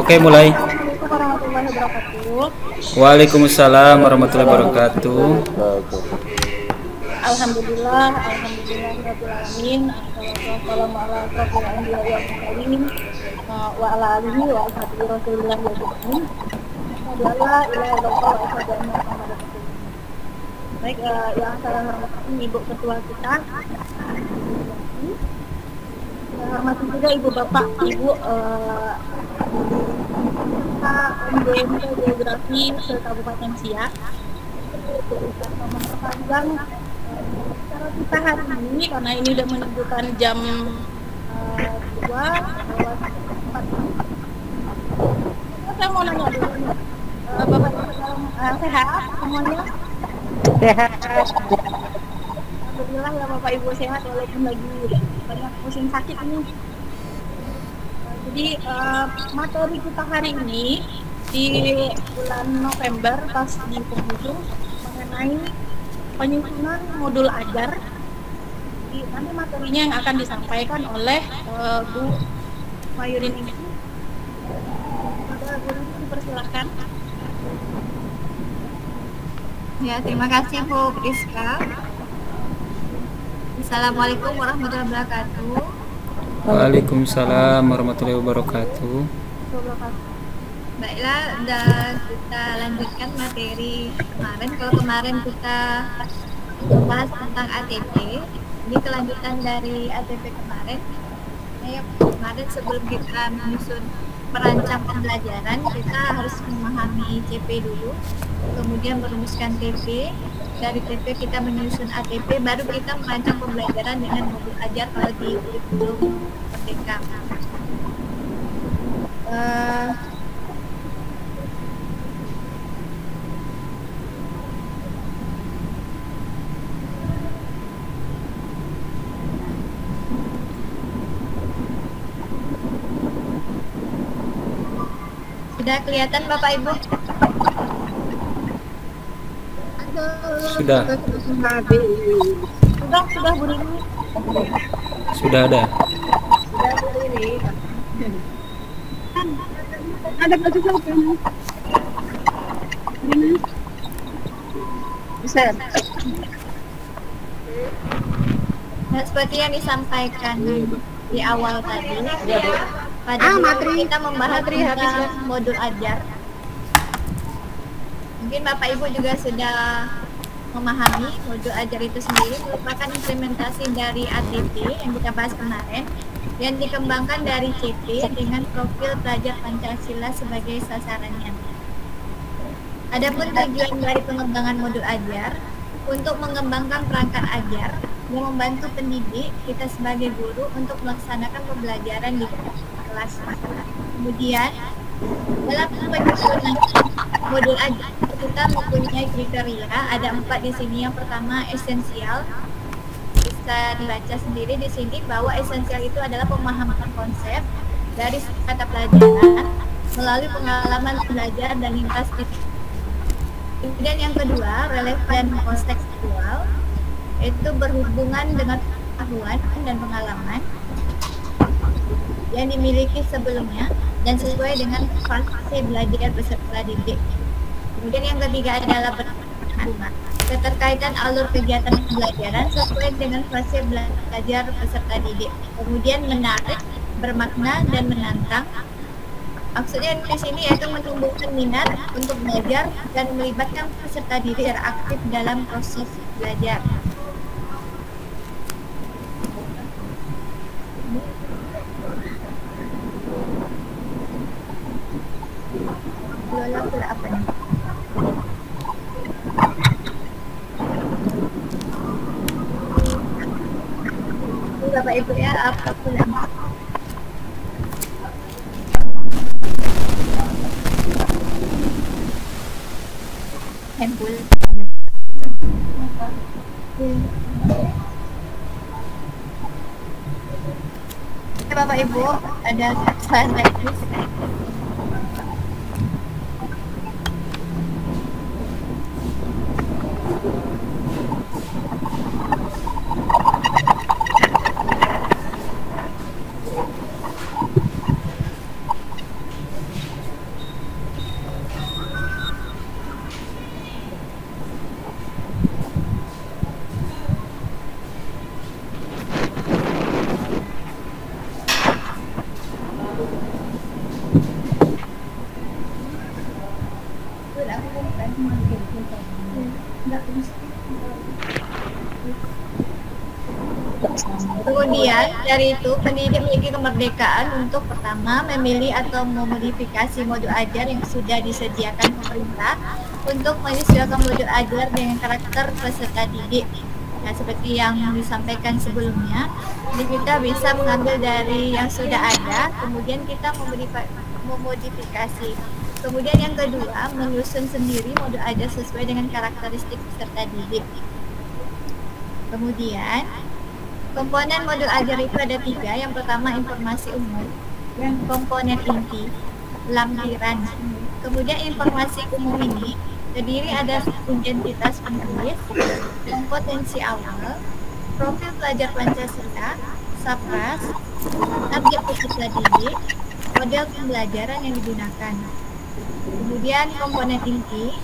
Oke, mulai. Assalamualaikum warahmatullahi wabarakatuh. Waalaikumsalam warahmatullahi wabarakatuh. Alhamdulillah, rabbil alamin. Wassalamu ala asrofil anbiya wal mursalin wa ala alihi wa ashabihi rasulillah wa ajmain. Asyhadu an la ilaha illallah wa asyhadu anna Muhammadar rasulullah. Baik, yang saya hormati Ibu Ketua kita. Saya hormati juga Ibu Bapak, Ibu MDMK Geografi Kabupaten Siak. Memperpanjang cara kita hari ini karena ini udah menunjukkan jam 2 lewat 4. Saya mau nanya dulu nih, Bapak Ibu sehat semuanya? Sehat. Alhamdulillah ya Bapak Ibu sehat walaupun lagi banyak musim sakit ini. Jadi materi kita hari ini di bulan November pas di penghujung mengenai penyusunan modul ajar. Nanti materinya yang akan disampaikan oleh Bu Mayurin ini. Bu, dipersilakan. Ya, terima kasih Bu Priska. Assalamualaikum warahmatullahi wabarakatuh. Waalaikumsalam warahmatullahi wabarakatuh. Baiklah, udah kita lanjutkan materi kemarin. Kalau kemarin kita membahas tentang ATP, ini kelanjutan dari ATP kemarin. Kemarin sebelum kita menyusun merancang pembelajaran, kita harus memahami CP dulu, kemudian merumuskan TP. Dari TP kita menyusun ATP, baru kita merancang pembelajaran dengan modul ajar kalau di kurikulum Merdeka. Sudah kelihatan Bapak Ibu? Sudah. Sudah Bu Rini. Sudah ada. Sudah Bu Rini. Ada kesusahan. Bisa. Nah, seperti yang disampaikan di awal tadi, pada materi kita membahas tentang modul ajar. Mungkin Bapak Ibu juga sudah memahami modul ajar itu sendiri merupakan implementasi dari ATP yang kita bahas kemarin, yang dikembangkan dari CP dengan profil pelajar Pancasila sebagai sasarannya. Adapun tujuan dari pengembangan modul ajar untuk mengembangkan perangkat ajar yang membantu pendidik kita sebagai guru untuk melaksanakan pembelajaran di kelas. Kemudian dalam penyusunan modul ajar kita mempunyai kriteria, ada 4 di sini. Yang pertama esensial, bisa dibaca sendiri di sini bahwa esensial itu adalah pemahaman konsep dari kata pelajaran melalui pengalaman belajar dan lintas titik. Kemudian yang kedua relevan kontekstual, itu berhubungan dengan pengetahuan dan pengalaman yang dimiliki sebelumnya dan sesuai dengan fase belajar peserta didik. Kemudian yang ketiga adalah keterkaitan alur kegiatan pembelajaran sesuai dengan fase belajar peserta didik. Kemudian menarik, bermakna dan menantang. Maksudnya di sini yaitu menumbuhkan minat untuk belajar dan melibatkan peserta didik yang aktif dalam proses belajar. Lola apa nih? Bapak Ibu ya, apa pulang? Handphone. Bapak Ibu, ada slide teknis. Kemudian dari itu pendidik memiliki kemerdekaan untuk pertama memilih atau memodifikasi modul ajar yang sudah disediakan pemerintah untuk menyesuaikan modul ajar dengan karakter peserta didik. Nah, seperti yang disampaikan sebelumnya, jadi kita bisa mengambil dari yang sudah ada, kemudian kita memodifikasi. Kemudian yang kedua, menyusun sendiri modul ajar sesuai dengan karakteristik peserta didik. Kemudian komponen modul ajar itu ada 3. Yang pertama informasi umum, yang komponen inti, lampiran. Kemudian informasi umum ini terdiri ada identitas penulis, kompetensi awal, profil pelajar Pancasila, SAPRAS, target peserta didik, model pembelajaran yang digunakan. Kemudian komponen inti.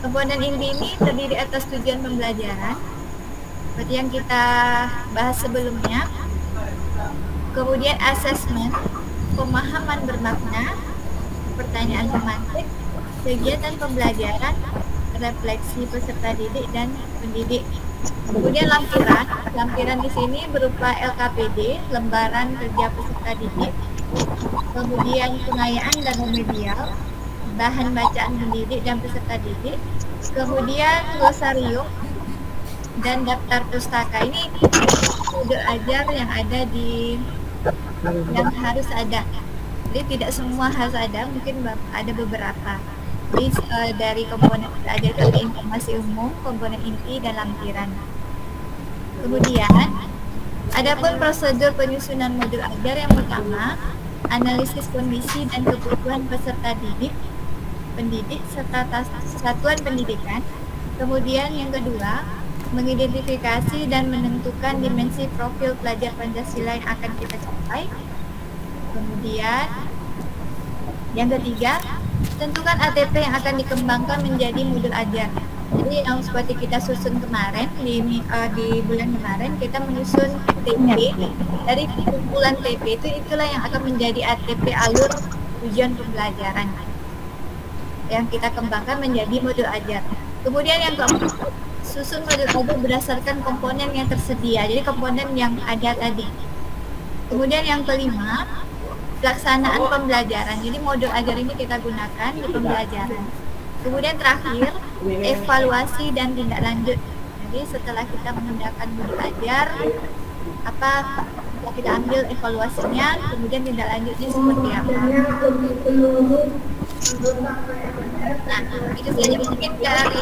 Komponen inti ini terdiri atas tujuan pembelajaran, seperti yang kita bahas sebelumnya. Kemudian asesmen, pemahaman bermakna, pertanyaan tematik, kegiatan pembelajaran, refleksi peserta didik dan pendidik. Kemudian lampiran. Lampiran di sini berupa LKPD, lembaran kerja peserta didik. Kemudian pengayaan dan remedial, bahan bacaan pendidik dan peserta didik. Kemudian glosarium dan daftar pustaka. Ini modul ajar yang ada yang harus ada. Jadi tidak semua harus ada, mungkin ada beberapa. Jadi dari komponen ajar itu ada informasi umum, komponen inti dan lampiran. Kemudian adapun prosedur penyusunan modul ajar, yang pertama analisis kondisi dan kebutuhan peserta didik, pendidik serta satuan pendidikan. Kemudian yang kedua, mengidentifikasi dan menentukan dimensi profil pelajar Pancasila yang akan kita capai. Kemudian yang ketiga, tentukan ATP yang akan dikembangkan menjadi modul ajar. Jadi yang seperti kita susun kemarin di bulan kemarin, kita menyusun TP. Dari kumpulan TP itulah yang akan menjadi ATP alur tujuan pembelajaran yang kita kembangkan menjadi modul ajar. Kemudian yang keempat, susun modul ajar berdasarkan komponen yang tersedia, jadi komponen yang ada tadi. Kemudian yang kelima, pelaksanaan pembelajaran. Jadi modul ajar ini kita gunakan di pembelajaran. Kemudian terakhir, evaluasi dan tindak lanjut. Jadi setelah kita menggunakan modul ajar, kita ambil evaluasinya, kemudian tindak lanjutnya seperti apa. Nah, itu saja mungkin dari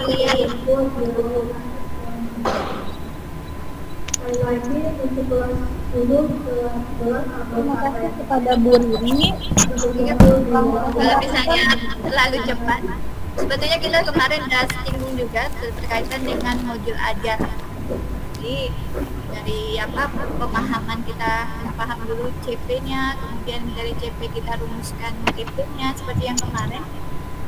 Terima kasih kepada Bu Riri. kalau misalnya terlalu cepat. Sebetulnya kita kemarin sudah singgung juga berkaitan dengan modul ajar. Jadi dari pemahaman kita paham dulu CP-nya, kemudian dari CP kita rumuskan TP-nya seperti yang kemarin.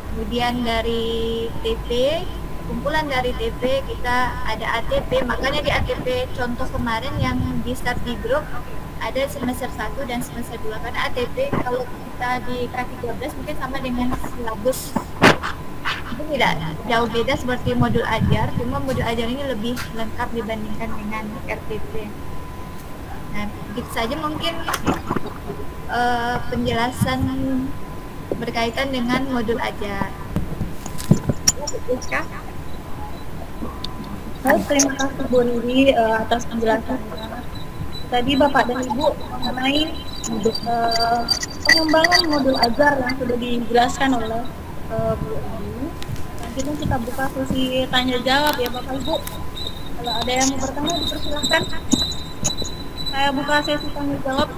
Kemudian dari TP, kumpulan dari TP kita ada ATP, makanya di ATP contoh kemarin yang di start di grup ada semester 1 dan semester 2, karena ATP kalau kita di K13 mungkin sama dengan silabus, itu tidak jauh beda seperti modul ajar, cuma modul ajar ini lebih lengkap dibandingkan dengan RTP. Nah, begitu saja mungkin penjelasan berkaitan dengan modul ajar. Baik, terima kasih Bu Riri atas penjelasannya. Tadi Bapak dan Ibu mengenai pengembangan modul ajar yang sudah dijelaskan oleh Bu Riri. Nanti kita buka sesi tanya jawab ya Bapak Ibu. Kalau ada yang mau bertanya dipersilakan. Saya buka sesi tanya jawab.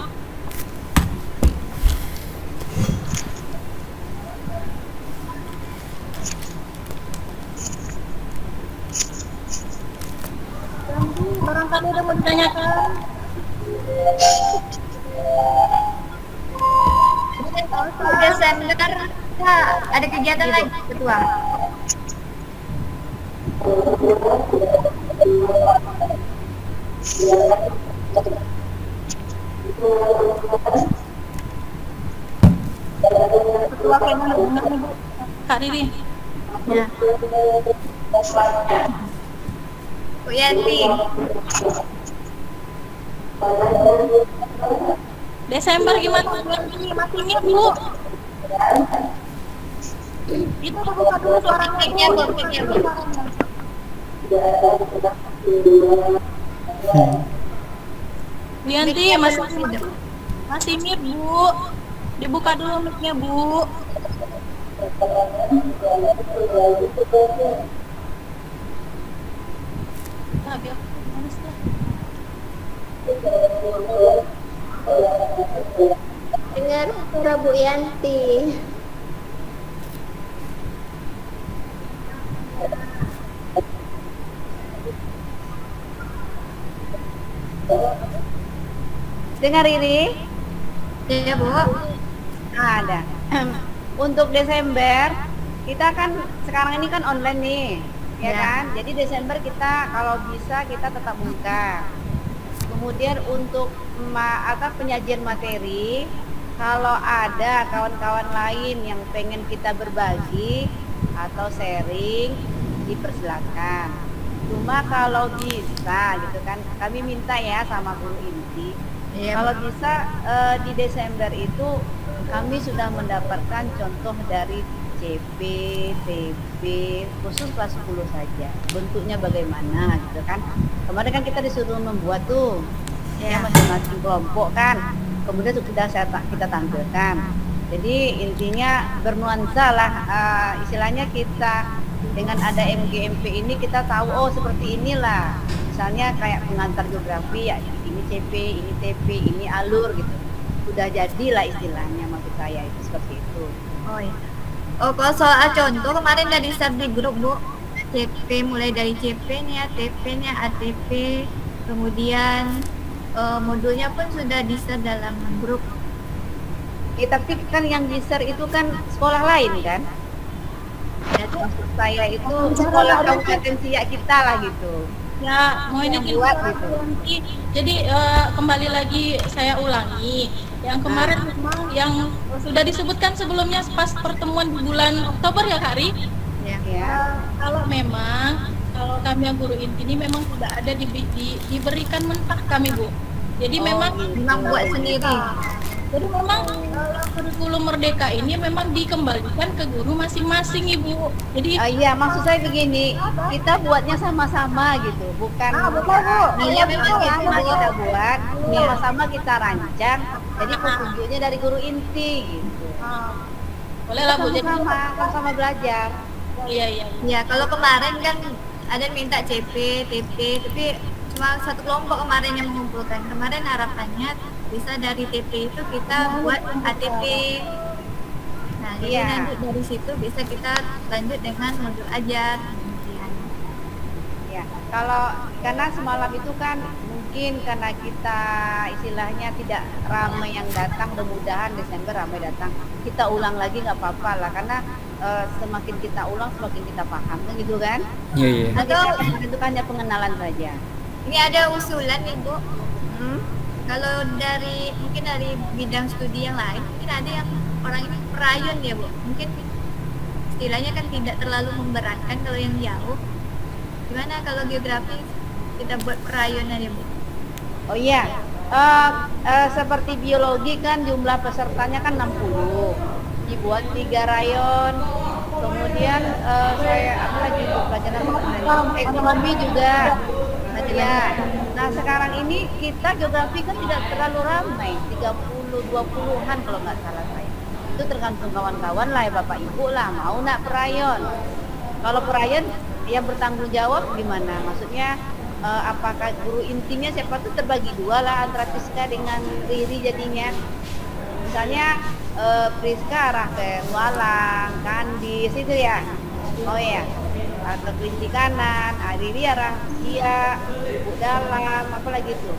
Barangkali ada mau ditanyakan. Sudah saya mendengar ada kegiatan lagi ketua. Ketua kayaknya benar nih Bu. Kak Riri. Ya. Bu Yanti. Desember gimana? Ini masih mute, Bu. Itu buka dulu suara Mic-nya, Bu, mic-nya, Bu. Yanti Mic-nya masih belum hidup. masih mute, Bu. Dibuka dulu mic-nya, Bu. Nah, biar manis lah. Dengar suara Bu Yanti. Dengar ini? Ya, Bu. Ada. Untuk Desember, kita kan sekarang ini kan online nih, ya Ya. kan? Jadi Desember kita kalau bisa kita tetap buka. Kemudian untuk penyajian materi, kalau ada kawan-kawan lain yang pengen kita berbagi atau sharing, dipersilakan. Cuma kalau bisa gitu kan, kami minta ya sama guru inti, Iya, kalau Bu. bisa di Desember itu kami sudah mendapatkan contoh dari CP, TP, khusus kelas 10 saja. Bentuknya bagaimana gitu kan. Kemarin kan kita disuruh membuat tuh Ya. ya masing-masing kelompok kan. Kemudian sudah kita tampilkan. Jadi intinya bernuansa lah, istilahnya kita dengan ada MGMP ini kita tahu oh seperti inilah. Misalnya kayak pengantar geografi ya ini CP, ini TP, ini alur gitu. Sudah jadilah istilahnya maksud saya itu seperti itu. Oh iya. Oh, kalau soal contoh kemarin udah di-share di grup, Bu. CP mulai dari CP-nya, TP-nya, ATP, kemudian modulnya pun sudah di-share dalam grup. Tapi kan yang di-share itu kan sekolah lain kan? Ya, maksud saya itu sekolah kabupaten Siak kita lah gitu. Ya, mau Yang ini buat gitu. Jadi kembali lagi saya ulangi. Yang kemarin memang yang sudah disebutkan sebelumnya pas pertemuan di bulan Oktober ya, Kak Ri. Ya. Ya. Kalau kami yang guru inti ini memang tidak ada diberikan mentah kami, Bu. Jadi memang Memang buat sendiri. Jadi memang kurikulum merdeka ini memang dikembalikan ke guru masing-masing, Ibu. Jadi Iya, maksud saya begini, kita buatnya sama-sama gitu, bukan Iya, memang gitu, sama Bu. kita buat, sama-sama kita rancang. Jadi petunjuknya dari guru inti gitu. boleh lah, Bu. Jadi Sama-sama belajar. iya. Ya, kalau kemarin kan ada yang minta CP, TP, tapi cuma satu kelompok kemarin yang mengumpulkan. Kemarin harapannya bisa dari TP itu kita buat ATP. Nah, jadi Iya. nanti dari situ bisa kita lanjut dengan modul ajar. Ya, karena semalam itu kan mungkin karena kita istilahnya tidak ramai yang datang, mudah-mudahan Desember ramai datang. Kita ulang lagi nggak apa-apa lah, karena semakin kita ulang semakin kita paham, kan gitu kan? Iya, iya. Nah, itu kan hanya pengenalan saja. Ini ada usulan nih, Bu. Hmm? Kalau mungkin dari bidang studi yang lain, mungkin ada yang orang ini perayon ya, Bu. Mungkin istilahnya kan tidak terlalu memberatkan kalau yang jauh. Gimana kalau geografi kita buat perayon aja, Bu? Oh iya, seperti biologi kan jumlah pesertanya kan 60, dibuat 3 rayon. Kemudian saya apa lagi untuk pelajaran ekonomi juga. Ya. Nah sekarang ini kita geografi kan tidak terlalu ramai, 20-an kalau nggak salah saya. Itu tergantung kawan-kawan lah ya Bapak Ibu lah, mau nak perayon. Kalau perayon yang bertanggung jawab gimana? Maksudnya apakah guru intinya siapa tuh terbagi dua lah antara Priska dengan Riri jadinya. Misalnya Priska arah ke Walang, Kandis itu ya. Oh ya. Atau kelinci kanan, Riri arah Sia, Ibu dalam, apa lagi tuh.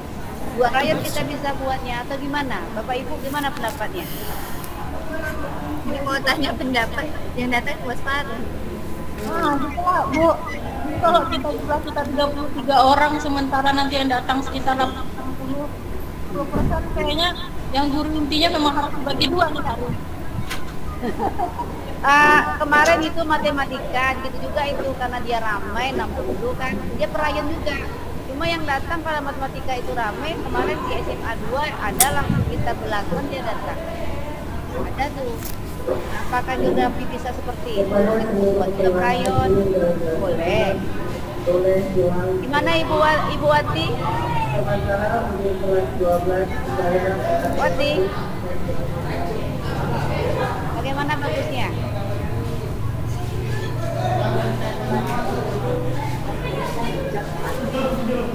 2 rayon kita bisa buatnya atau gimana? Bapak Ibu gimana pendapatnya? Ini mau tanya pendapat yang datang buat Farah. Bisa, Bu. Jadi kalau kita jumlah kita 33 orang, sementara nanti yang datang sekitar 80% kayaknya yang guru intinya memang harus dibagi 2 nih, Kak Ri. Kemarin itu matematika gitu juga itu karena dia ramai 60 kan dia perayan juga, Cuma yang datang pada matematika itu ramai. Kemarin di SMA 2 ada langsung kita belakang dia datang. Ada tuh. Apakah geografi bisa seperti itu? Buat film rayon? Boleh. Gimana Ibu Wati? Wati? Bagaimana bagusnya?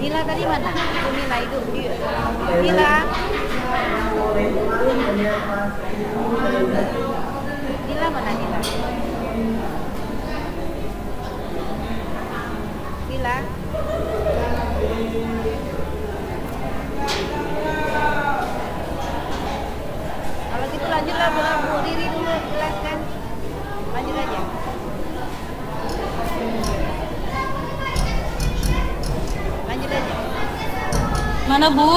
Nila tadi mana? Itu Nila itu. Nila. Nila mana Nila? Nila. Kalau gitu lanjutlah Bu Riri dulu jelaskan. Lanjut aja. Lanjut aja. Mana Bu?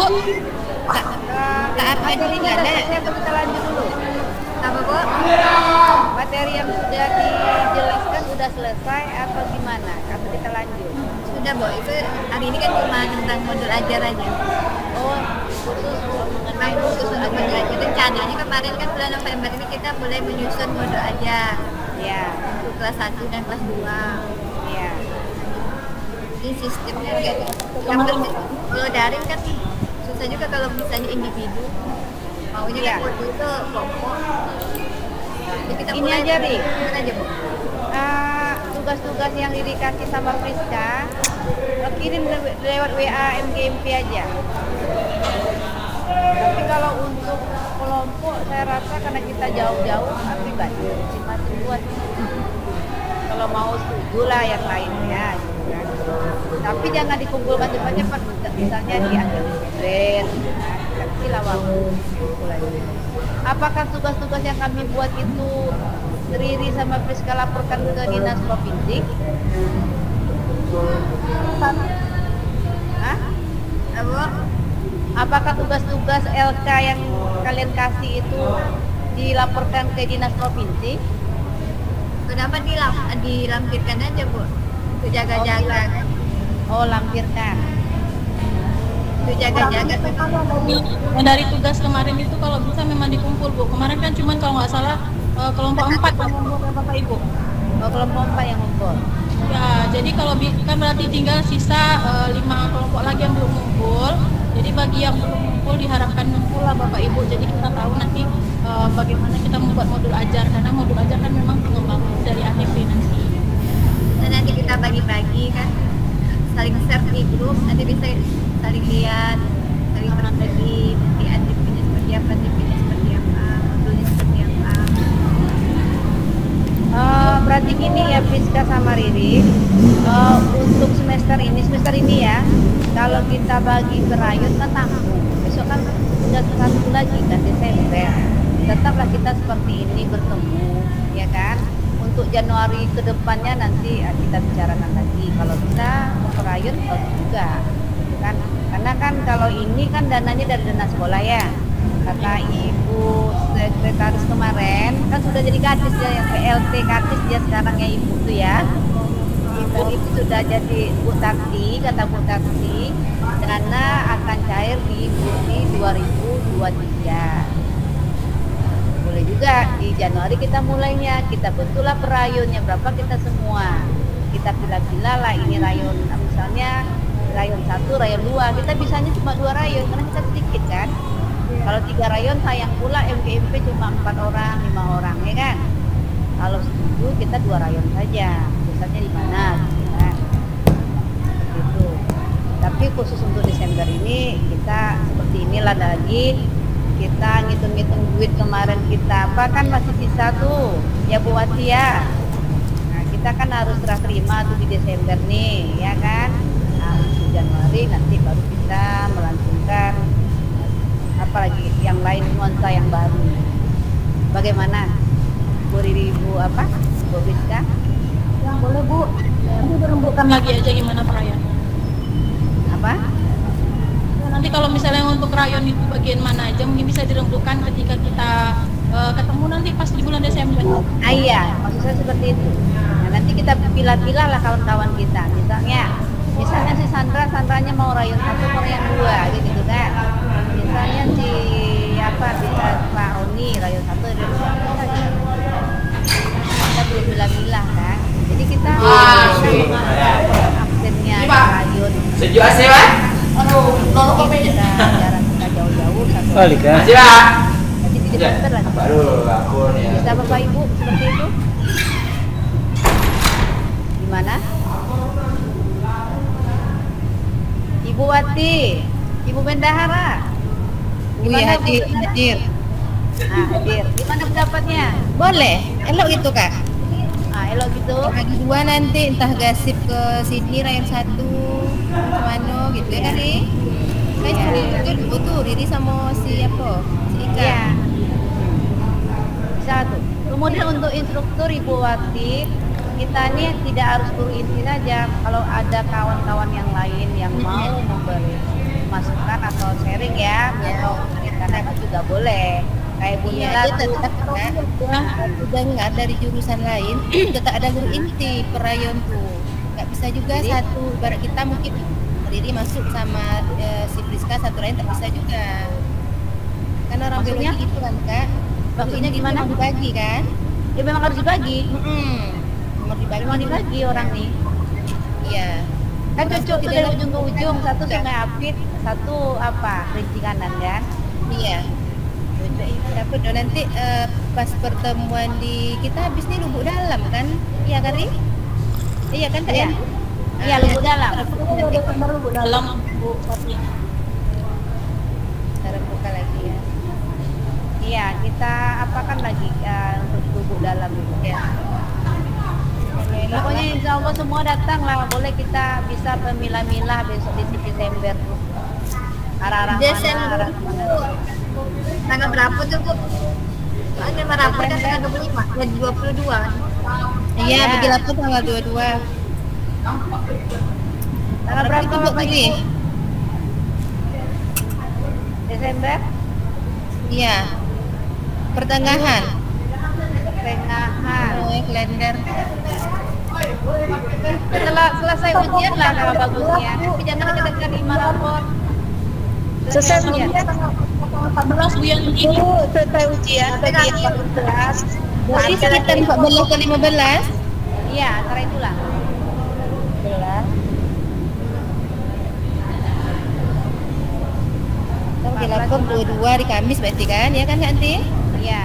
Kak Arman ini nggak ada. Kita lanjut dulu. Apa Bu? Materi yang sudah dijelaskan sudah selesai atau gimana? Atau kita lanjut? Sudah Bu, itu hari ini kan cuma tentang modul ajar aja. Oh, khusus Memang khusus untuk modul ajar. Rencananya kemarin kan bulan November ini kita mulai menyusun modul ajar. ya, Untuk kelas 1 dan kelas 2. ya. Ini sistemnya kayak yang kalau daring kan susah juga kalau misalnya individu. Maunya Iya. kan modul itu kelompok. Jadi kita Ini mulai aja, Ri. Gimana aja Bu? Tugas-tugas yang dikasih sama Priska kirim lewat WA MGMP aja. Tapi kalau untuk kelompok saya rasa karena kita jauh-jauh pribadi masih buat. Kalau mau setuju lah yang lainnya gitu kan. Tapi jangan dikumpulkan cepat-cepat, misalnya di akhir Desember, kasih lah waktu. Apakah tugas-tugas yang kami buat itu Riri sama Priska laporkan ke dinas provinsi? Hah? Apa? Apakah tugas-tugas LK yang kalian kasih itu dilaporkan ke dinas provinsi? Kenapa dilampirkan aja Bu? Untuk jaga-jaga. Oh, lampirkan. Untuk jaga-jaga. Dari tugas kemarin itu kalau bisa memang dikumpul Bu. Kemarin kan cuman kalau nggak salah kelompok 4 yang ngumpul ya Bapak Ibu. Oh, kelompok 4 yang ngumpul. Ya, jadi kalau kan berarti tinggal sisa 5 kelompok lagi yang belum ngumpul. Jadi bagi yang belum ngumpul diharapkan ngumpul lah Bapak Ibu. Jadi kita tahu nanti bagaimana kita membuat modul ajar, karena modul ajar kan memang pengembangan dari ATP nanti. Dan nanti kita bagi-bagi kan, saling share di grup, nanti bisa saling lihat, saling berbagi, nanti ATP-nya seperti apa, ATP-nya seperti apa, modulnya seperti apa. Berarti gini ya Priska sama Riri, untuk semester ini ya, kalau kita bagi berayun kan tanggung, besok kan udah satu lagi kan Desember, tetaplah kita seperti ini bertemu, ya kan? Untuk Januari ke depannya nanti kita bicarakan lagi. Kalau bisa berayun bagus juga, kan? Karena kan kalau ini kan dananya dari dana sekolah ya. Kata Ibu Sekretaris kemarin kan sudah jadi kadis ya, yang PLT kadis dia sekarang ya Ibu tuh ya. Ibu itu sudah jadi Bu Tarti, kata Bu Tarti, dana akan cair di 2023. Boleh juga di Januari kita mulainya, kita betullah perayunnya berapa kita semua. Kita pilih-pilih lah ini rayon, misalnya rayon 1, rayon 2, kita bisanya cuma 2 rayon karena kita sedikit kan. Kalau 3 rayon sayang pula MPMP cuma 4 orang, 5 orang ya kan. Kalau setuju kita 2 rayon saja. Pusatnya di mana gitu kan. Gitu. Tapi khusus untuk Desember ini kita seperti inilah lagi. Kita ngitung-ngitung duit kemarin kita apa kan masih sisa tuh ya Bu Wati ya. Nah, kita kan harus serah terima tuh di Desember nih ya kan. Nah, untuk Januari nanti baru kita melanjutkan apalagi yang lain nuansa yang baru. Bagaimana Bu Riri, Bu apa? Bu Priska? Ya boleh Bu. Nanti dirembukan lagi aja gimana perayaan. Apa? Ya, nanti kalau misalnya untuk rayon itu bagian mana aja mungkin bisa dirembukan ketika kita ketemu nanti pas di bulan Desember. Iya, maksud saya seperti itu. Nah, nanti kita pilah-pilah lah kawan-kawan kita. Misalnya Misalnya si Sandranya mau rayon 1 mau rayon 2 gitu kan. Misalnya si Pak Roni rayon 1 rayon 2 kan. Kita belum milah-milah kan. Jadi kita absennya rayon. Sejuk asih, Pak. Jarak kita jauh-jauh satu. Balik ya. Masih, Pak. Jadi tidak better lah. Aduh, ampun ya. Bisa Bapak Ibu seperti itu? Gimana? Ibu Wati, Ibu Bendahara. Gimana hadir. Nah, hadir. Gimana pendapatnya? Boleh, elok gitu kak. Ah, elok gitu. Bagi 2 nanti entah gasip ke sini rayon 1 kemana gitu ya kan nih. Saya curi dulu tuh Riri sama si Ika. Iya. Bisa tuh. Kemudian untuk instruktur Ibu Wati, kita nih tidak harus guru inti saja. Kalau ada kawan-kawan yang lain yang mau memberi masukan atau sharing ya, atau cerita juga boleh. Kayak Bu Nila tetap udah nggak dari jurusan lain, tetap ada guru inti per rayon tuh. Nggak bisa juga Jadi, satu, ibarat kita mungkin Riri masuk sama si Priska satu rayon tak bisa juga. Karena orang Maksudnya? biologi gitu kan kak. Maksudnya gimana? Memang dibagi kan? ya memang harus dibagi. Memang Memang dibagi orang nih. Iya. Kan cocok tuh dari ujung ke ujung, satu Sungai Apit, satu Rinci Kanan kan? Iya. Dapat dong nanti pas pertemuan di kita habis nih Lubuk Dalam kan? Iya kan Ri? Iya kan kak ya? Iya, Lubuk Dalam. Lubuk Dalam Bu Wati. Cara buka lagi ya. Iya, kita apakan lagi untuk Lubuk Dalam itu. Ya. Pokoknya insya Allah semua datang lah, boleh kita bisa pemilah-milah besok di Desember tuh. Arah-arah Desember mana, arah mana. Tanggal berapa tuh Bu? Ada berapa dan tanggal 25 dan 22 kan? Iya, Iya. bagi lapor tanggal 22. Tanggal berapa Itu Bapak Ri? Ibu? Desember? Iya. Pertengahan. Pertengahan. Kalender. Setelah selesai ujian lah kalau bagusnya. Tapi jangan dekat-dekat 5 rapor. Selesai ujian. ujian tanggal 14 Bu yang ini. Selesai ujian Tanggal 14. Berarti sekitar 14 ke 15. Iya, antara itulah. Kita bagi lapor 22 di Kamis berarti kan? Ya kan Kak Anti? Iya.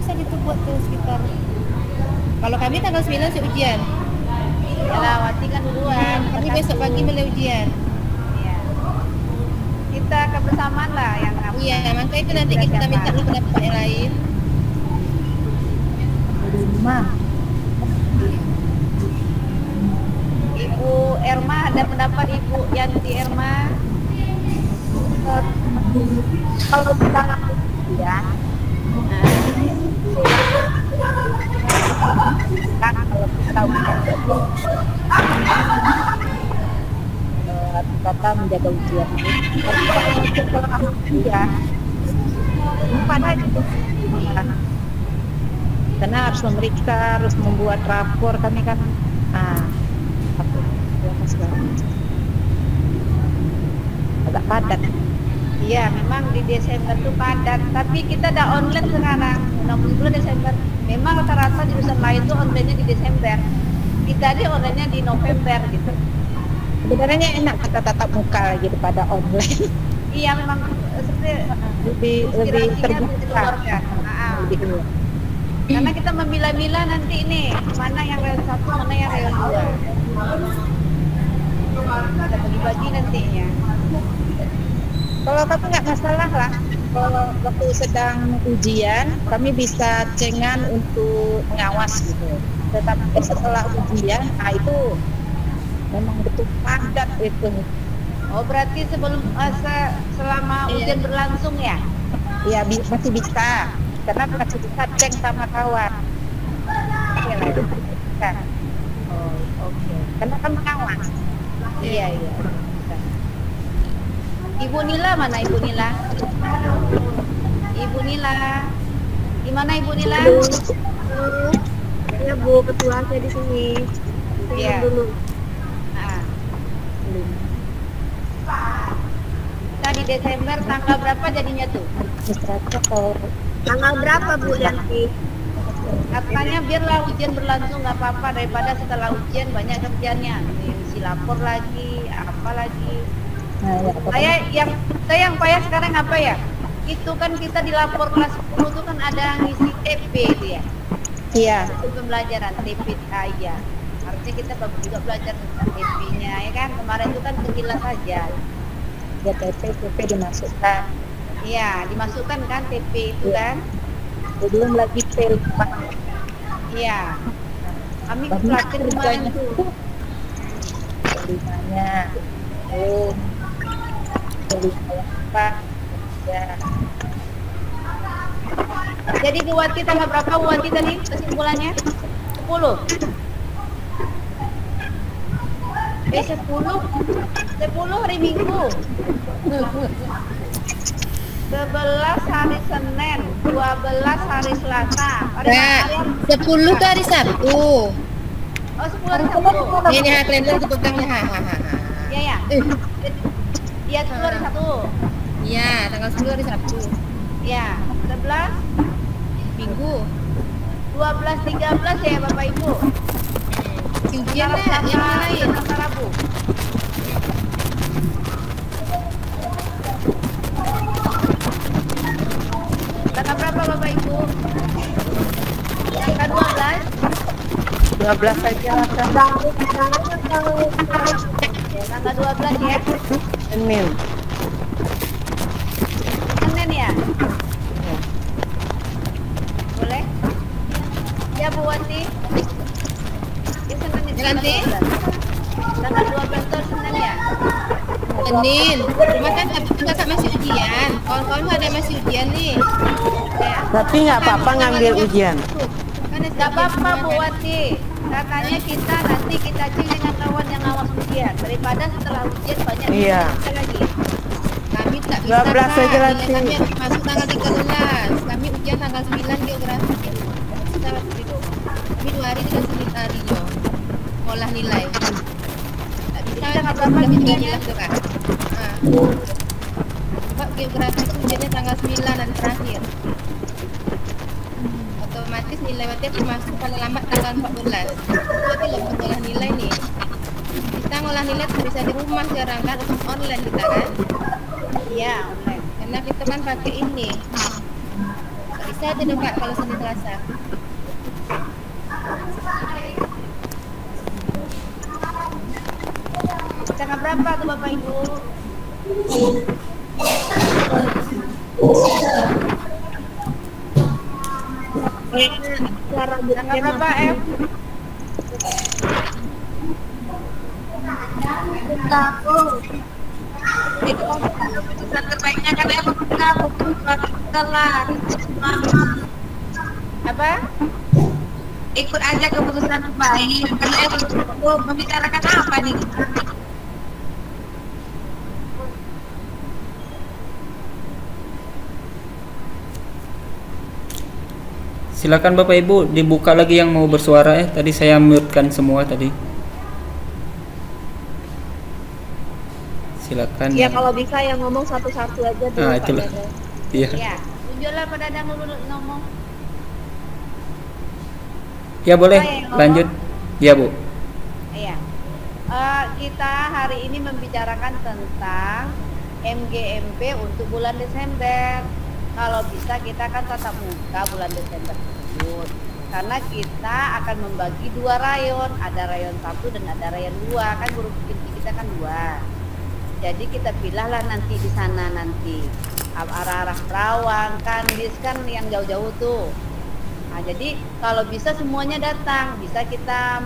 Ya bisa buat tuh sekitar. Kalau kami tanggal 9 sih ujian. Yalah, Wati kan duluan. Kami besok pagi mulai ujian. Iya. Kita kebersamaan lah yang Iya, maka itu nanti kita minta dulu pendapat yang lain. Ibu Erma, ada pendapat Ibu Yanti Erma? Kalau kita ya Kata menjaga ujian. ya pada gitu. Karena harus memeriksa, harus membuat rapor kami kan. Agak padat. Iya, memang di Desember tuh padat. Tapi kita udah online sekarang. 60 bulan Desember. Memang rata-rata jurusan lain tuh online-nya di Desember. Kita di online-nya di November gitu. Sebenarnya enak kita tatap muka lagi daripada online. Iya, memang seperti lebih inspirasinya terbuka. keluarga. Lebih Karena kita memilah-milah nanti nih mana yang rayon 1, mana yang rayon 2. Kita bagi-bagi nantinya. Kalau kami nggak masalah lah. Kalau waktu sedang ujian, kami bisa cengan untuk mengawas gitu. Tetapi setelah ujian, itu memang betul padat itu. Oh, berarti sebelum selama ujian berlangsung ya? Ya masih bisa, karena masih bisa cek sama kawan. Oke lah, itu bisa. Oh, oke. Karena kan mengawas. Iya. Bisa. Ibu Nila mana Ibu Nila? Ibu Nila. Di mana Ibu Nila? Iya Bu, ketua saya di sini. Iya. Dulu. Nah. Kita di Desember tanggal berapa jadinya tuh? Tanggal berapa Bu Yanti? Katanya biarlah ujian berlangsung nggak apa-apa daripada setelah ujian banyak kerjanya. Mesti lapor lagi, apa lagi. Saya yang payah sekarang apa ya? Itu kan kita di lapor kelas 10 itu kan ada ngisi TP itu ya. Iya. Itu pembelajaran TP ya. Harusnya kita juga belajar tentang TP-nya ya kan. Kemarin itu kan sekilas saja. Ya TP dimasukkan. Iya, dimasukkan kan TP itu kan. Belum lagi fail. Iya. Kami pelajari kemarin tuh. Terimanya. Apa? Ya. Jadi Bu Wati tanggal berapa Bu Wati tadi kesimpulannya? 10. 10 hari Minggu. 11 hari Senin, 12 hari Selasa. Hari Malam. 10 itu hari Sabtu. Oh, 10 hari Sabtu. Ini kalender dipegangnya. Iya ya. Iya, 10 hari Sabtu. Iya, tanggal 10 hari Sabtu. Iya, 11 Minggu. 12 13 ya Bapak Ibu. Ujian yang lain. Selasa Rabu. Tanggal berapa Bapak Ibu? Tanggal 12. 12 saja. Tanggal 12 ya. Senin. Senin ya? Boleh? Ya Bu Wati. Ya Senin itu Nanti? tanggal 12 itu Senin ya? Senin. Cuma kan kakak masih ujian. Kawan-kawan ada masih ujian nih. Ya. Tapi nggak apa-apa ngambil ujian. Kan Gak apa-apa Bu Wati. Katanya kita nanti kita cek dengan kawan yang awas ujian daripada setelah ujian banyak Iya. kita lagi. Kami tak bisa 12 saja Kak. nanti. Kami harus masuk tanggal 13. Kami ujian tanggal 9 geografi. Kita waktu itu. Kami 2 hari dengan hari Jo. Olah nilai. Tak bisa Tanggal berapa ujiannya? tuh Kak. Sebab geografi itu ujiannya tanggal 9 dan terakhir. Otomatis nilai berarti aku masuk paling lambat tanggal 14. Berarti loh mengolah nilai nih. Kita ngolah nilai bisa di rumah sekarang kan, online kita kan. Iya, online. Karena kita kan pakai ini. Bisa aja dong Kak kalau Senin Selasa. Tanggal berapa tuh Bapak Ibu? Tanggal berapa Em? Keputusan terbaiknya kan emang kita lah. Apa? Ikut aja keputusan terbaik. Karena emang membicarakan apa nih? Silakan Bapak Ibu dibuka lagi yang mau bersuara ya. Tadi saya mute-kan semua tadi. Silakan. Ya kalau bisa yang ngomong satu-satu aja dulu. Ah, itulah. Iya. Iya. Tunjuklah pada Dadang dulu ngomong. Ya boleh. Saya yang ngomong. Lanjut. Ya Bu. Iya. Kita hari ini membicarakan tentang MGMP untuk bulan Desember. Kalau bisa kita akan tatap muka bulan Desember tersebut. Karena kita akan membagi 2 rayon, ada rayon 1 dan ada rayon 2. Kan guru inti kita kan 2. Jadi kita pilihlah nanti di sana nanti. Arah-arah Perawang, Kandis kan yang jauh-jauh tuh. Nah, jadi kalau bisa semuanya datang, bisa kita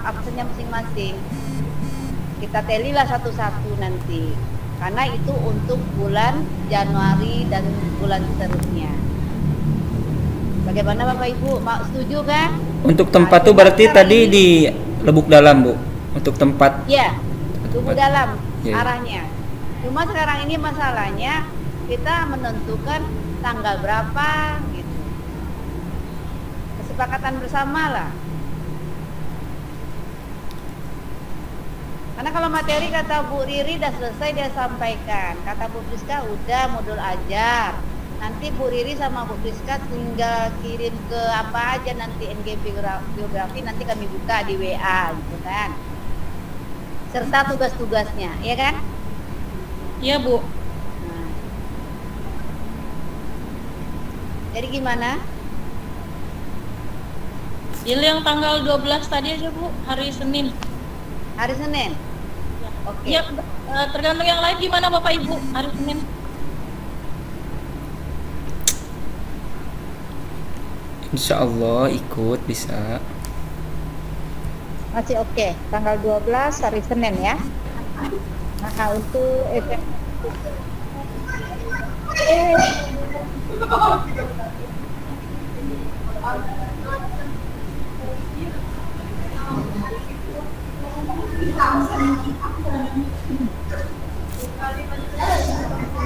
absennya masing-masing. Kita telilah satu-satu nanti. Karena itu untuk bulan Januari dan bulan seterusnya. Bagaimana Bapak Ibu? Setuju kan? Untuk tempat tuh berarti tadi di Lebuk Dalam Bu. Untuk tempat. Iya, Lebuk Dalam Ya. arahnya. Cuma sekarang ini masalahnya kita menentukan tanggal berapa gitu. kesepakatan bersama lah. Karena kalau materi kata Bu Riri udah selesai dia sampaikan, kata Bu Priska udah modul ajar. Nanti Bu Riri sama Bu Priska tinggal kirim ke apa aja nanti NGP biografi nanti kami buka di WA gitu kan. Serta tugas-tugasnya, ya kan? Iya, Bu. Nah. Jadi gimana? Ini yang tanggal 12 tadi aja, Bu, hari Senin. Hari Senin? Oke. Ya, tergantung yang lain gimana Bapak Ibu hari Senin. Insya Allah ikut bisa. Masih oke. Tanggal 12 hari Senin ya. Nah, untuk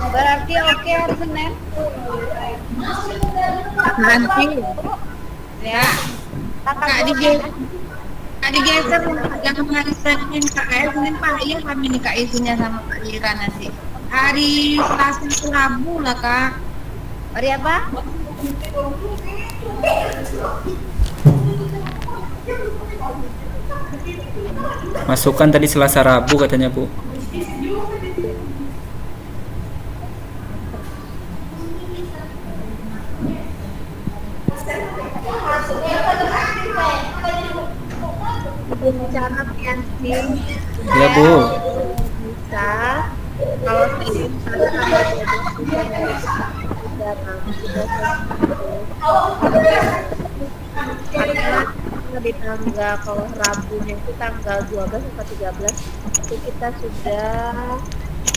Berarti oke hari Senin? Nanti Ya. Kak digeser yang hari Senin Senin Pak ya kami nikah izinnya sama Pak Lira nanti. Hari Selasa ke Rabu lah Kak. Hari apa? Masukkan tadi Selasa Rabu katanya Bu. rencana Pianti Ya Bu. bisa kalau ini misalnya tanggal 12 bisa karena di tanggal kalau Rabunya itu tanggal 12 atau 13 itu kita sudah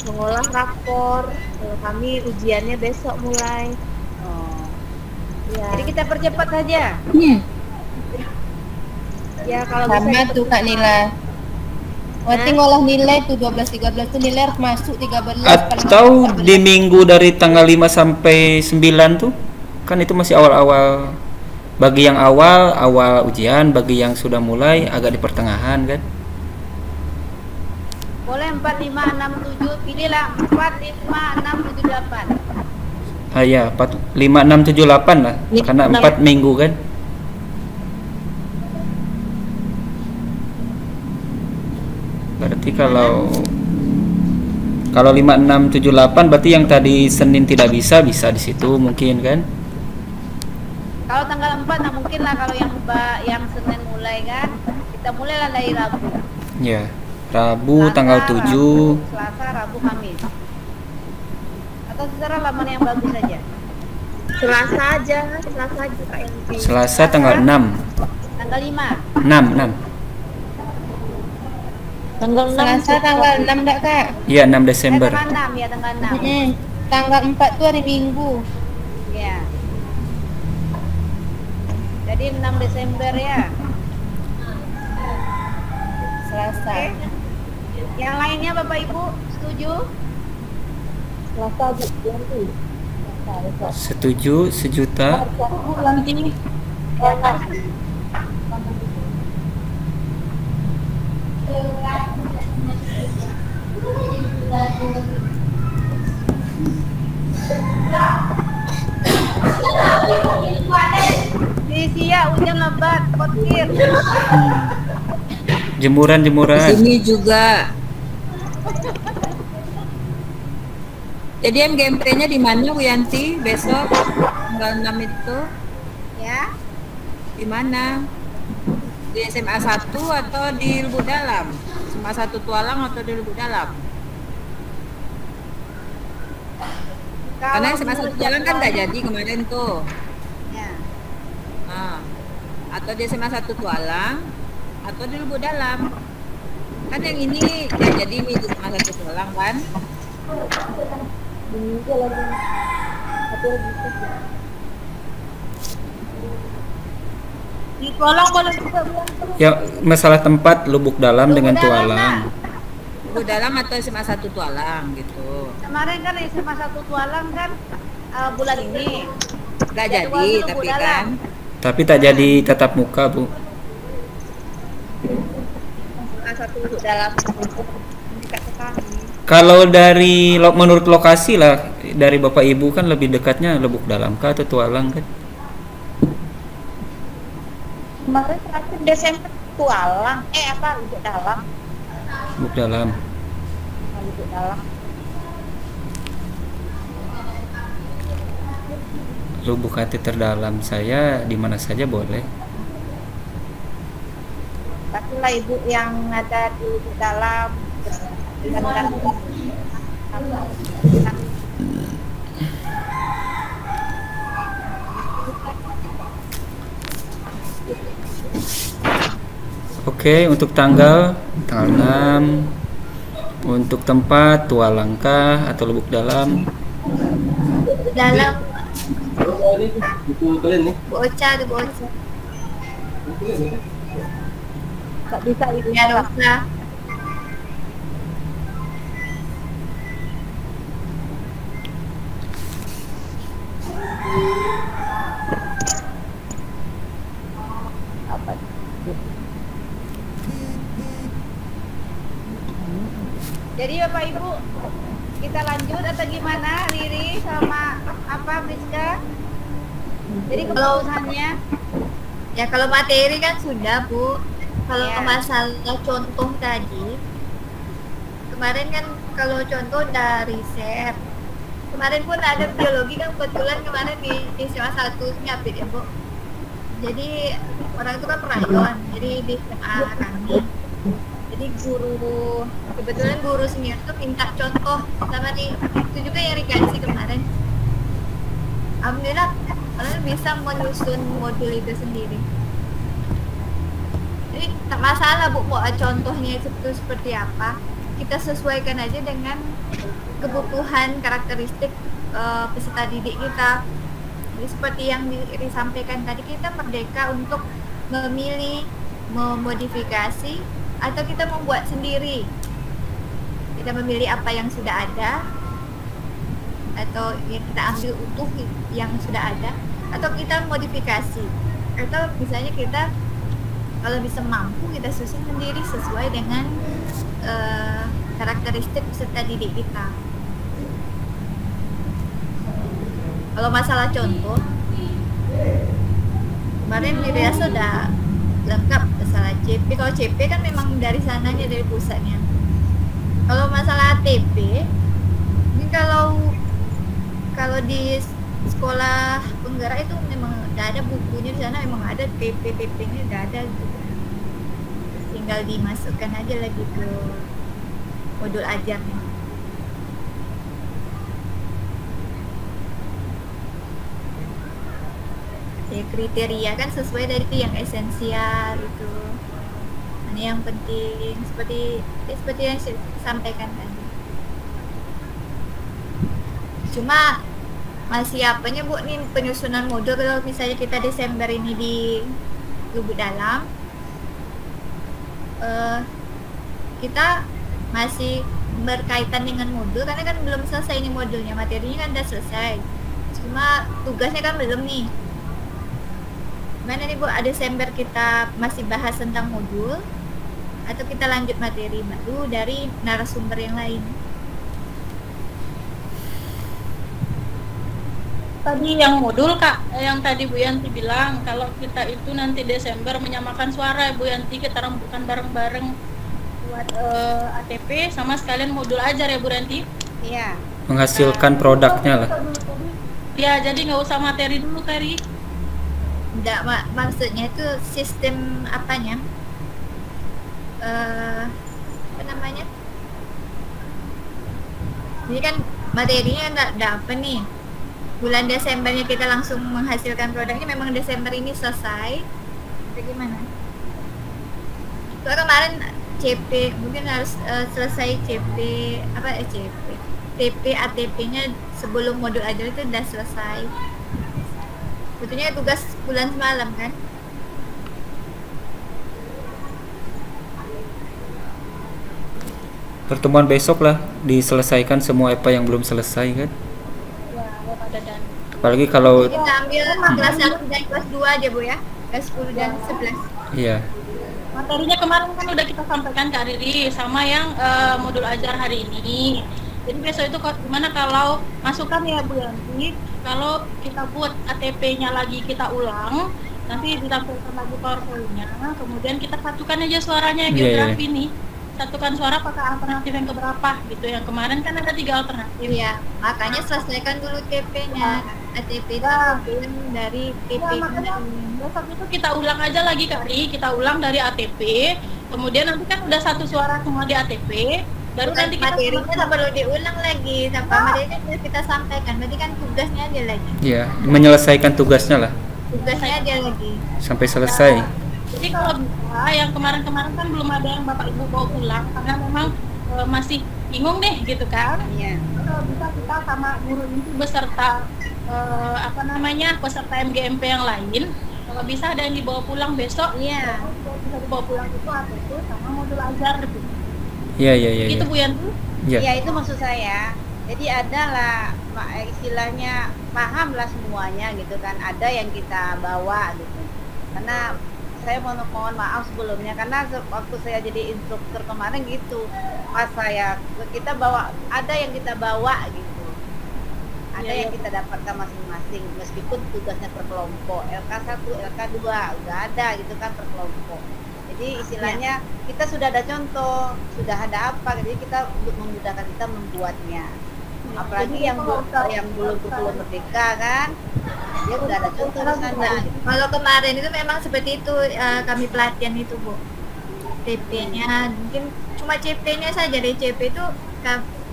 mengolah rapor. Kalau kami ujiannya besok mulai. Oh. Ya, Jadi kita percepat saja. ya kalau Sama bisa tuh Kak Nila. Berarti ngolah nilai tuh 12-13 tuh nilai harus masuk 13 Atau di minggu dari tanggal 5 sampai 9 tuh kan itu masih awal-awal. Bagi yang awal ujian, bagi yang sudah mulai agak di pertengahan kan. Boleh 4, 5, 6, 7. Pilihlah 4, 5, 6, 7, 8. Ah ya, 4, 5, 6, 7, 8 lah. Karena 4 minggu kan. Berarti kalau 5, 6, 7, 8 berarti yang tadi Senin tidak bisa di situ mungkin kan. Kalau tanggal 4 nah mungkin lah kalau yang Senin mulai kan. Kita mulailah dari Rabu. Ya, Rabu Selasa, tanggal 7. Rabu, Selasa, Rabu, Kamis. Atau secara lama yang bagus saja. Selasa aja Kak Yanti. Selasa tanggal 6. Tanggal 5. 6. Tanggal 6 Selasa tanggal 6 enggak Kak? Iya, 6 Desember. Tanggal 6 ya, tanggal 6. Tanggal 4 tuh hari Minggu. Ya. Jadi 6 Desember ya. Selasa. Oke. Yang lainnya Bapak Ibu setuju? Selasa Bu Yanti. Setuju, sejuta. Sia hujan lebat, kotir. Jemuran. Ini juga. Jadi MGMP-nya di mana Bu Yanti besok tanggal 6 itu? Ya. Di mana? Di SMA 1 atau di Lubuk Dalam? SMA 1 Tualang atau di Lubuk Dalam? Karena SMA 1 Jalan kan nggak jadi kemarin tuh. Ya. Nah, atau di SMA 1 Tualang atau di Lubuk Dalam. Kan yang ini ya jadi di SMA 1 Tualang kan? Di kolong boleh juga bilang. Ya, masalah tempat Lubuk Dalam dengan Lubuk Dalam, Tualang. Lubuk Dalam atau SMA 1 Tualang gitu. Kemarin kan SMA 1 Tualang kan bulan ini. Nggak Jadwalnya jadi Lubuk tapi Dalam. kan Tapi tak jadi tatap muka, Bu. Satu dalam dekat ke kami. Kalau dari menurut lokasi lah, dari Bapak Ibu kan lebih dekatnya Lubuk Dalam kah atau Tualang kan? Kemarin terakhir Desember Tualang, Lubuk Dalam. Lubuk Dalam. Lubuk Dalam. Lubuk hati terdalam saya di mana saja boleh. Tapi lah ibu yang ada di Lubuk Dalam dengan Oke, untuk tanggal 6, untuk tempat Tualang kah atau Lubuk Dalam? Dalam Boca tuh Boca. tak bisa ibu Ya Rosa. apa. Jadi Bapak Ibu, kita lanjut atau gimana, Riri sama apa Miska? Jadi keputusannya Ya kalau materi kan sudah Bu. Kalau Ya. masalah contoh tadi, kemarin kan kalau contoh dari riset. Kemarin pun ada biologi kan kebetulan kemarin di SMA 1 nyapit ya Bu. Jadi orang itu kan perayon, jadi di SMA kami. Jadi kebetulan guru senior tuh minta contoh sama nih, itu juga yang dikasih kemarin. Alhamdulillah kalian bisa menyusun modul itu sendiri. Jadi tak masalah Bu, mau contohnya itu seperti apa, kita sesuaikan aja dengan kebutuhan karakteristik peserta didik kita. Jadi seperti yang disampaikan tadi, kita merdeka untuk memilih, memodifikasi, atau kita membuat sendiri. Kita memilih apa yang sudah ada, atau yang kita ambil utuh yang sudah ada, atau kita modifikasi, atau misalnya kita kalau bisa mampu kita susun sendiri sesuai dengan karakteristik peserta didik kita. Kalau masalah contoh, kemarin di Ria sudah lengkap masalah CP. Kalau CP kan memang dari sananya, dari pusatnya. Kalau masalah ATP, ini kalau di sekolah penggerak itu memang udah ada bukunya di sana, memang ada TP-TP-nya udah ada gitu. Tinggal dimasukkan aja lagi ke modul ajarnya. Ya, kriteria kan sesuai dari yang esensial itu, ini yang penting, seperti yang saya sampaikan tadi. Cuma masih apanya Bu nih penyusunan modul, kalau misalnya kita Desember ini di Lubuk Dalam, kita masih berkaitan dengan modul karena kan belum selesai ini modulnya, materinya kan udah selesai, cuma tugasnya kan belum nih. Mana nih Bu, Desember kita masih bahas tentang modul atau kita lanjut materi baru dari narasumber yang lain? Tadi yang modul Kak, yang tadi Bu Yanti bilang kalau kita itu nanti Desember menyamakan suara, Bu Yanti kita rembukan bareng-bareng buat ATP sama sekalian modul ajar ya Bu Yanti. Iya. Menghasilkan produknya lah. Ya, jadi nggak usah materi dulu Kari. Enggak, maksudnya itu sistem apanya? Apa namanya? Ini kan materinya enggak apa nih? Bulan Desembernya kita langsung menghasilkan produknya, memang Desember ini selesai. Itu gimana? Soalnya kemarin CP mungkin harus selesai TP ATP-nya sebelum modul ajar itu udah selesai. Sebetulnya tugas bulan semalam kan? Pertemuan besok lah diselesaikan semua apa yang belum selesai kan? Ya, ada dan Apalagi kalau Kita ambil kelas 1 dan kelas 2 aja Bu ya. Kelas 10 dan 11. iya. Materinya kemarin kan udah kita sampaikan Kak Riri sama yang modul ajar hari ini. Jadi besok itu gimana kalau masukan ya Bu Yanti, kalau kita buat ATP-nya lagi kita ulang, nanti ditampilkan lagi PowerPoint-nya, kemudian kita satukan aja suaranya geografi nih. Satukan suara pakai alternatif yang keberapa gitu. Yang kemarin kan ada 3 alternatif. Iya, makanya selesaikan dulu TP-nya. ATP itu bagian dari TP. Besok itu kita ulang aja lagi Kari, kita ulang dari ATP, kemudian nanti kan udah satu suara semua di ATP, baru nanti kita materinya tak perlu diulang lagi, sampai materinya sudah kita sampaikan. Berarti kan tugasnya aja lagi. Iya, menyelesaikan tugasnya lah Tugasnya aja lagi. sampai selesai. Jadi kalau bisa yang kemarin-kemarin kan belum ada yang Bapak Ibu bawa pulang karena memang masih bingung deh gitu kan. Iya. Kalau bisa kita sama guru itu beserta peserta MGMP yang lain, kalau bisa ada yang dibawa pulang besok. Iya. Bisa dibawa pulang itu ATP sama modul ajar gitu. Iya. Gitu Bu Yanti. Iya. Ya itu maksud saya. Jadi adalah istilahnya pahamlah semuanya gitu kan. Ada yang kita bawa gitu. Karena saya mohon maaf sebelumnya karena waktu saya jadi instruktur kemarin gitu. Pas kita bawa, ada yang kita bawa gitu. Ada yang kita dapatkan masing-masing meskipun tugasnya per kelompok. LK1, LK2 udah ada gitu kan per kelompok. Jadi istilahnya kita sudah ada contoh, sudah ada apa, jadi kita untuk memudahkan kita membuatnya. Apalagi yang belum merdeka kan, dia udah ada contoh di sana. Kalau kemarin itu memang seperti itu, kami pelatihan itu Bu. TP-nya mungkin cuma CP-nya saja, dari CP itu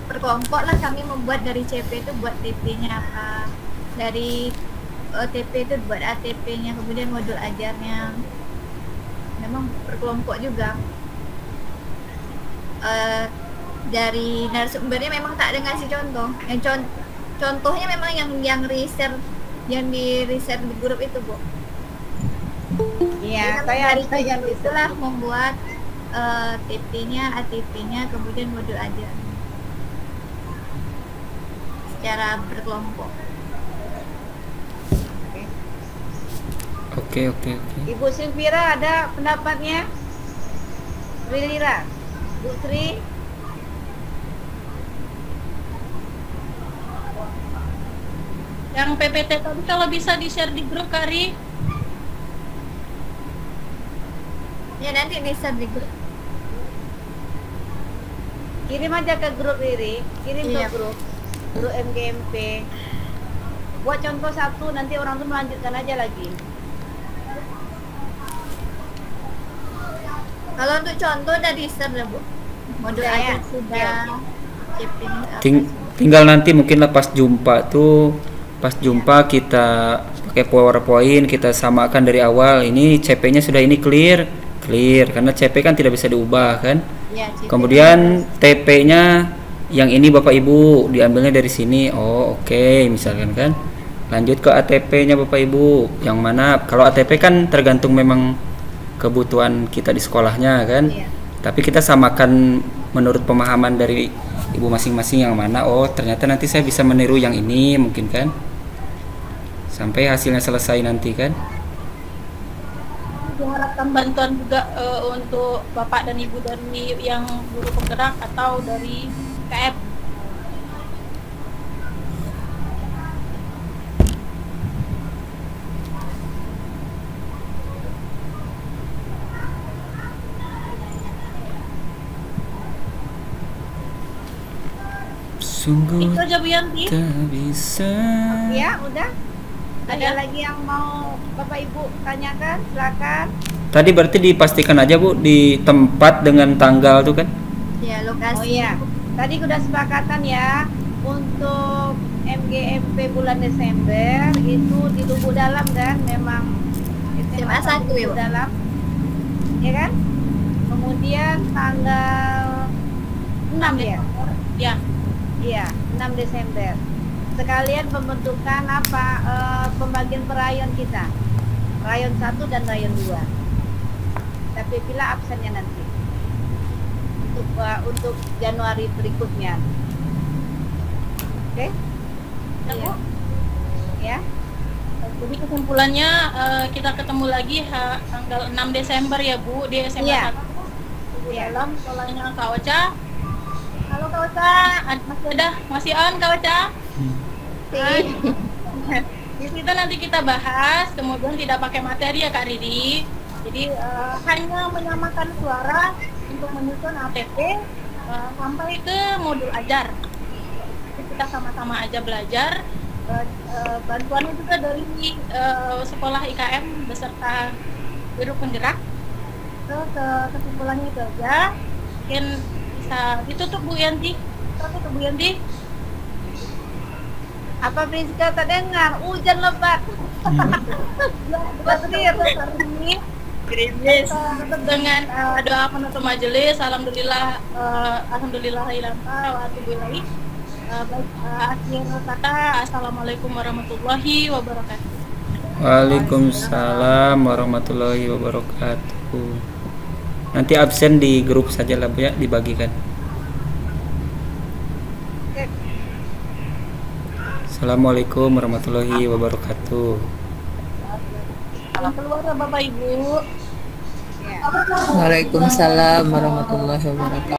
per kelompok lah kami membuat dari CP itu buat TP-nya apa, dari TP itu buat ATP-nya, kemudian modul ajarnya. Memang per kelompok juga. Dari narasumbernya memang tak ada ngasih contoh. Yang contohnya memang yang riset, yang di riset di grup itu Bu. Iya, Dari itulah membuat TP-nya, ATP-nya, kemudian modul ajar secara berkelompok. Oke. Ibu Silvira ada pendapatnya? Lira, Bu Sri. Yang PPT tadi kalau bisa di-share di grup Kari. Ya nanti di-share di grup. Kirim aja ke grup Riri, kirim Iya. ke grup MGMP. Buat contoh satu, nanti orang tuh melanjutkan aja lagi. Kalau untuk contoh udah di-share lah Bu. Modul Udah ya? ajar sudah. Tinggal nanti mungkin lah pas jumpa kita pakai PowerPoint, kita samakan dari awal. Ini CP-nya sudah ini clear karena CP kan tidak bisa diubah kan. Ya, Kemudian TP-nya yang ini Bapak Ibu diambilnya dari sini. Oh, oke, misalkan kan. Lanjut ke ATP-nya Bapak Ibu. Yang mana kalau ATP kan tergantung memang kebutuhan kita di sekolahnya kan. Iya. Tapi kita samakan menurut pemahaman dari Ibu masing-masing yang mana. Oh, ternyata nanti saya bisa meniru yang ini mungkin kan. Sampai hasilnya selesai nanti kan. Diharapkan bantuan juga untuk Bapak dan Ibu dari yang guru penggerak atau dari KF. Sungguh Itu aja Bu Yanti. tak bisa. Ya, udah. Ada lagi yang mau Bapak Ibu tanyakan? Silakan. Tadi berarti dipastikan aja Bu di tempat dengan tanggal tuh kan? Ya, lokasi. Oh iya, tadi udah sepakatan ya untuk MGMP bulan Desember itu di Lubuk Dalam kan, memang SMA 1 ya, Bu? Lubuk Dalam, ya kan? Kemudian tanggal 6 ya? Ya. Iya, 6 Desember. Sekalian pembentukan apa? Pembagian per rayon kita. Rayon 1 dan rayon 2. Tapi pilih absennya nanti. Untuk Januari berikutnya. Oke? Ya, Bu. Ya. Jadi kesimpulannya kita ketemu lagi tanggal 6 Desember ya Bu di SMA Iya. 1 di dalam sekolahnya Kak Ocha. Halo Kak Ocha, masih on Kak Ocha? Di situ nanti kita bahas, kemudian tidak pakai materi ya Kak Ridi. Jadi hanya menyamakan suara untuk menyusun ATP sampai ke modul ajar. Jadi kita sama-sama aja belajar. Bantuannya juga dari sekolah IKM beserta guru penggerak. Terus kesimpulannya itu aja. Mungkin bisa ditutup Bu Yanti. Tutup Bu Yanti. Apa Priska tak dengar? Hujan lebat. Betul hari ini. Tutup dengan doa penutup majelis. Alhamdulillah, wa atubu ilaih. Akhir kata, assalamualaikum warahmatullahi wabarakatuh. Waalaikumsalam warahmatullahi wabarakatuh. Nanti absen di grup saja lah Bu ya, dibagikan. Assalamualaikum warahmatullahi wabarakatuh. Salam keluarga Bapak Ibu. Waalaikumsalam warahmatullahi wabarakatuh.